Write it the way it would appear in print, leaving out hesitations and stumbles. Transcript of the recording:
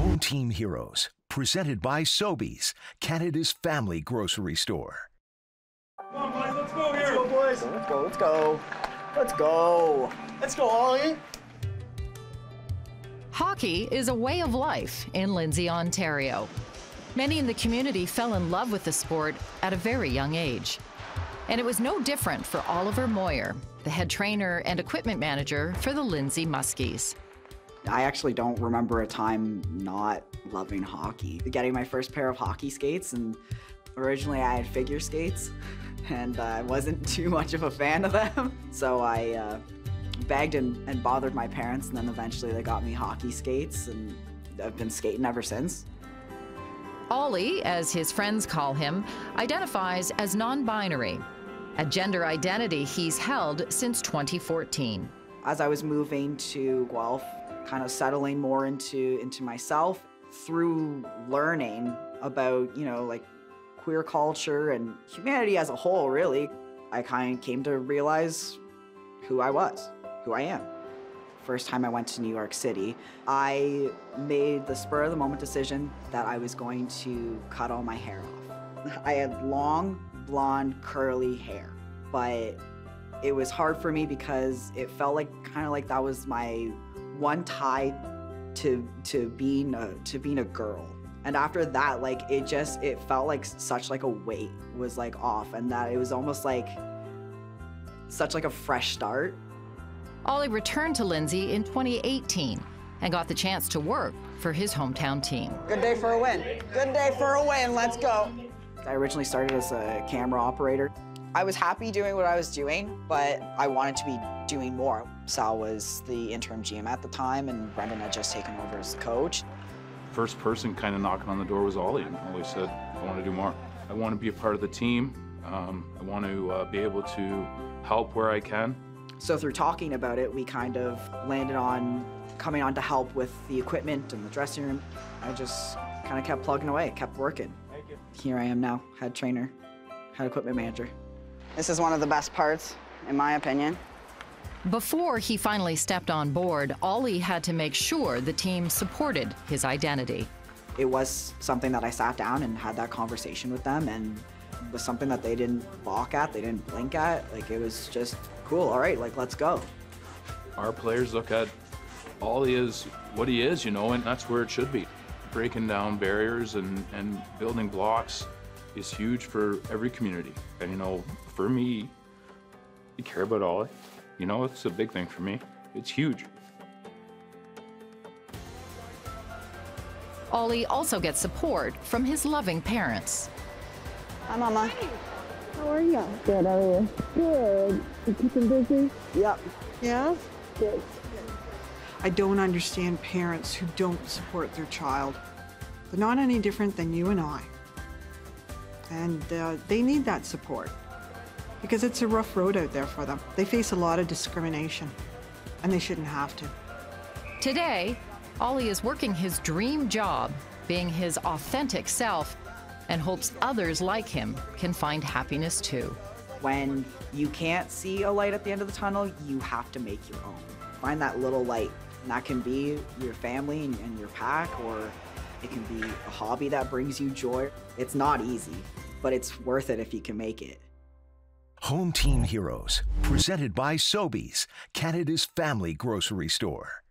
Home Team Heroes, presented by Sobeys, Canada's family grocery store. Come on, boys, let's go here. Let's go, boys. Let's go, let's go. Let's go. Let's go, Ollie. Hockey is a way of life in Lindsay, Ontario. Many in the community fell in love with the sport at a very young age. And it was no different for Oliver Moyer, the head trainer and equipment manager for the Lindsay Muskies. I actually don't remember a time not loving hockey. Getting my first pair of hockey skates, and originally I had figure skates, and I wasn't too much of a fan of them. So I begged and bothered my parents, and then eventually they got me hockey skates, and I've been skating ever since. Ollie, as his friends call him, identifies as non-binary, a gender identity he's held since 2014. As I was moving to Guelph, kind of settling more into myself through learning about, like queer culture and humanity as a whole, really, I kind of came to realize who I was, who I am. First time I went to New York City, I made the spur of the moment decision that I was going to cut all my hair off. I had long, blonde, curly hair, but it was hard for me because it felt like kind of like that was my one tie to being a girl. And after that, like it felt like such like a weight was like off, and that it was almost like such like a fresh start. Ollie returned to Lindsay in 2018 and got the chance to work for his hometown team. Good day for a win. Good day for a win. Let's go. I originally started as a camera operator. I was happy doing what I was doing, but I wanted to be doing more. Sal was the interim GM at the time, and Brendan had just taken over as coach. First person kind of knocking on the door was Ollie, and Ollie said, I want to do more. I want to be a part of the team. I want to be able to help where I can. So through talking about it, we kind of landed on coming on to help with the equipment and the dressing room. I just kind of kept plugging away, kept working. Thank you. Here I am now, head trainer, head equipment manager. This is one of the best parts, in my opinion. Before he finally stepped on board, Ollie had to make sure the team supported his identity. It was something that I sat down and had that conversation with them, and it was something that they didn't balk at, they didn't blink at. Like, it was just cool, all right, like, let's go. Our players look at Ollie as what he is, and that's where it should be. Breaking down barriers and building blocks is huge for every community. And, for me, you care about Ollie. It's a big thing for me. It's huge. Ollie also gets support from his loving parents. Hi, Mama. How are you? Good, how are you? Good. You keeping busy? Yep. Yeah? Good. I don't understand parents who don't support their child. They're not any different than you and I. And they need that support because it's a rough road out there for them. They face a lot of discrimination, and they shouldn't have to. Today, Ollie is working his dream job, being his authentic self, and hopes others like him can find happiness too. When you can't see a light at the end of the tunnel, you have to make your own. Find that little light, and that can be your family and your pack, or it can be a hobby that brings you joy. It's not easy, but it's worth it if you can make it. Home Team Heroes, presented by Sobeys, Canada's family grocery store.